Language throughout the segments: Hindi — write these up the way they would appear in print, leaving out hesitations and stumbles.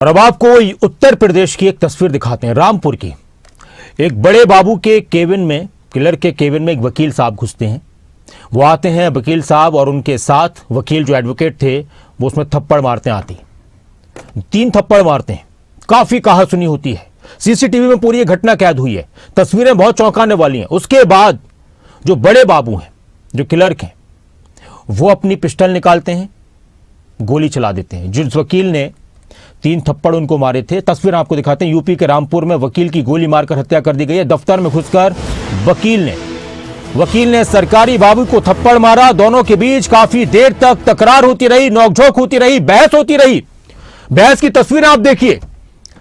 और अब आपको उत्तर प्रदेश की एक तस्वीर दिखाते हैं, रामपुर की। एक बड़े बाबू के केबिन में, किलर के केबिन में एक वकील साहब घुसते हैं। वो आते हैं, वकील साहब और उनके साथ वकील जो एडवोकेट थे वो उसमें थप्पड़ मारते हैं। आती 3 थप्पड़ मारते हैं। काफी कहा सुनी होती है। सीसीटीवी में पूरी ये घटना कैद हुई है। तस्वीरें बहुत चौंकाने वाली हैं। उसके बाद जो बड़े बाबू हैं, जो क्लर्क हैं, वो अपनी पिस्टल निकालते हैं, गोली चला देते हैं। जिस वकील ने 3 थप्पड़ उनको मारे थे, तस्वीर आपको दिखाते हैं। यूपी के रामपुर में वकील की गोली मारकर हत्या कर दी गई है। दफ्तर में घुसकर वकील ने सरकारी बाबू को थप्पड़ मारा। दोनों के बीच काफी देर तक तकरार होती रही, नोकझोंक होती रही, बहस होती रही। बहस की तस्वीर आप देखिए।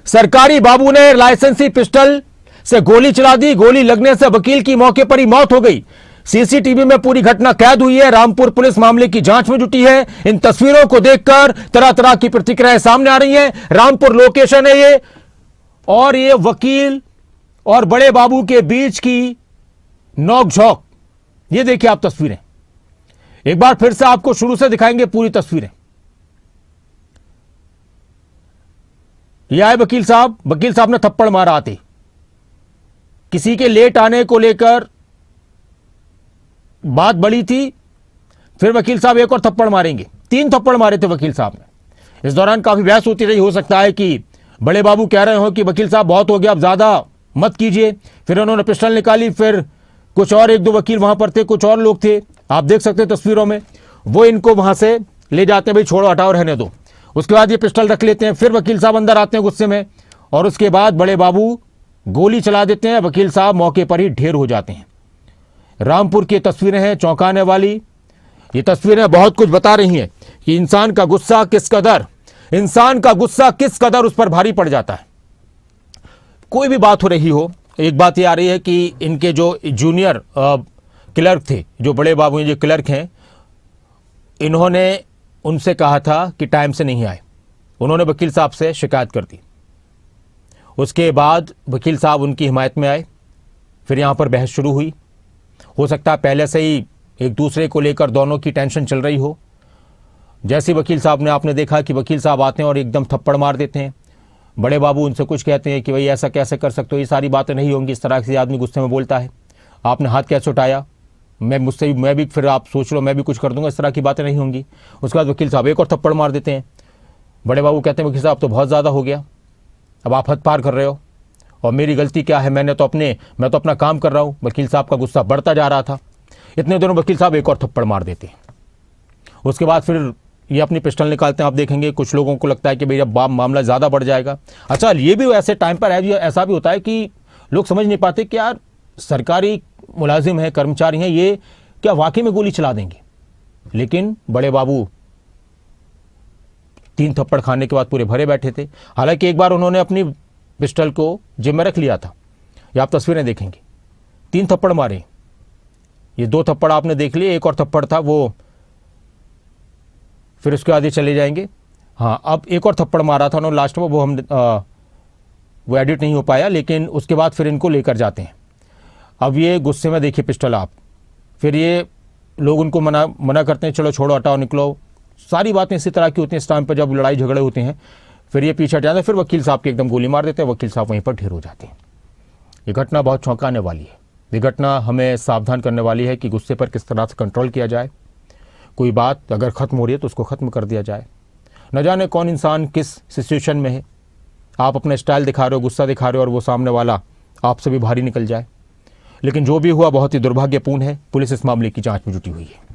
सरकारी बाबू ने लाइसेंसी पिस्टल से गोली चला दी। गोली लगने से वकील की मौके पर ही मौत हो गई। सीसीटीवी में पूरी घटना कैद हुई है। रामपुर पुलिस मामले की जांच में जुटी है। इन तस्वीरों को देखकर तरह तरह की प्रतिक्रियाएं सामने आ रही हैं। रामपुर लोकेशन है ये, और ये वकील और बड़े बाबू के बीच की नोकझोंक, ये देखिए आप तस्वीरें। एक बार फिर से आपको शुरू से दिखाएंगे पूरी तस्वीरें। ये आए वकील साहब ने थप्पड़ मारा। आते किसी के लेट आने को लेकर बात बड़ी थी। फिर वकील साहब एक और थप्पड़ मारेंगे। 3 थप्पड़ मारे थे वकील साहब ने। इस दौरान काफी बहस होती रही। हो सकता है कि बड़े बाबू कह रहे हो कि वकील साहब बहुत हो गया, अब ज्यादा मत कीजिए। फिर उन्होंने पिस्टल निकाली। फिर कुछ और 1-2 वकील वहां पर थे, कुछ और लोग थे, आप देख सकते हैं तस्वीरों में। वो इनको वहां से ले जाते हैं, भाई छोड़ो, हटाओ, रहने दो। उसके बाद ये पिस्टल रख लेते हैं। फिर वकील साहब अंदर आते हैं गुस्से में, और उसके बाद बड़े बाबू गोली चला देते हैं। वकील साहब मौके पर ही ढेर हो जाते हैं। रामपुर की तस्वीरें हैं चौंकाने वाली। ये तस्वीरें बहुत कुछ बता रही हैं कि इंसान का गुस्सा किस कदर उस पर भारी पड़ जाता है। कोई भी बात हो रही हो, एक बात ये आ रही है कि इनके जो जूनियर क्लर्क थे, जो बड़े बाबू हैं, जो क्लर्क हैं, इन्होंने उनसे कहा था कि टाइम से नहीं आए। उन्होंने वकील साहब से शिकायत कर दी। उसके बाद वकील साहब उनकी हिमायत में आए। फिर यहां पर बहस शुरू हुई। हो सकता है पहले से ही एक दूसरे को लेकर दोनों की टेंशन चल रही हो। जैसे वकील साहब ने, आपने देखा कि वकील साहब आते हैं और एकदम थप्पड़ मार देते हैं। बड़े बाबू उनसे कुछ कहते हैं कि भाई ऐसा कैसे कर सकते हो, ये सारी बातें नहीं होंगी, इस तरह से आदमी गुस्से में बोलता है, आपने हाथ कैसे उठाया, मैं भी फिर आप सोच लो मैं भी कुछ कर दूंगा, इस तरह की बातें नहीं होंगी। उसके बाद वकील साहब एक और थप्पड़ मार देते हैं। बड़े बाबू कहते हैं वकील साहब तो बहुत ज़्यादा हो गया, अब आप हद पार कर रहे हो, और मेरी गलती क्या है, मैं तो अपना काम कर रहा हूँ। वकील साहब का गुस्सा बढ़ता जा रहा था। इतने दिनों वकील साहब एक और थप्पड़ मार देते हैं। उसके बाद फिर ये अपनी पिस्टल निकालते हैं। आप देखेंगे कुछ लोगों को लगता है कि भाई अब मामला ज़्यादा बढ़ जाएगा। अच्छा, ये भी ऐसे टाइम पर ऐसा भी होता है कि लोग समझ नहीं पाते कि यार सरकारी मुलाजिम है, कर्मचारी हैं, ये क्या वाकई में गोली चला देंगे। लेकिन बड़े बाबू 3 थप्पड़ खाने के बाद पूरे भरे बैठे थे। हालांकि एक बार उन्होंने अपनी पिस्टल को जेब में रख लिया था। ये आप तस्वीरें देखेंगे। 3 थप्पड़ मारे। ये 2 थप्पड़ आपने देख लिए, एक और थप्पड़ था वो फिर उसके बाद ये चले जाएंगे। हाँ, अब एक और थप्पड़ मारा था उन्होंने लास्ट में, वो एडिट नहीं हो पाया। लेकिन उसके बाद फिर इनको लेकर जाते हैं। अब ये गुस्से में देखिए पिस्टल आप, फिर ये लोग उनको मना करते हैं, चलो छोड़ो, हटाओ, निकलो। सारी बातें इसी तरह की होती हैं इस टाइम पर जब लड़ाई झगड़े होते हैं। फिर ये पीछे हट जाते हैं। फिर वकील साहब के एकदम गोली मार देते हैं। वकील साहब वहीं पर ढेर हो जाते हैं। ये घटना बहुत चौंकाने वाली है। ये घटना हमें सावधान करने वाली है कि गुस्से पर किस तरह से कंट्रोल किया जाए। कोई बात अगर ख़त्म हो रही है तो उसको ख़त्म कर दिया जाए। न जाने कौन इंसान किस सिचुएशन में है। आप अपना स्टाइल दिखा रहे हो, गुस्सा दिखा रहे हो, और वो सामने वाला आपसे भी भारी निकल जाए। लेकिन जो भी हुआ बहुत ही दुर्भाग्यपूर्ण है। पुलिस इस मामले की जांच में जुटी हुई है।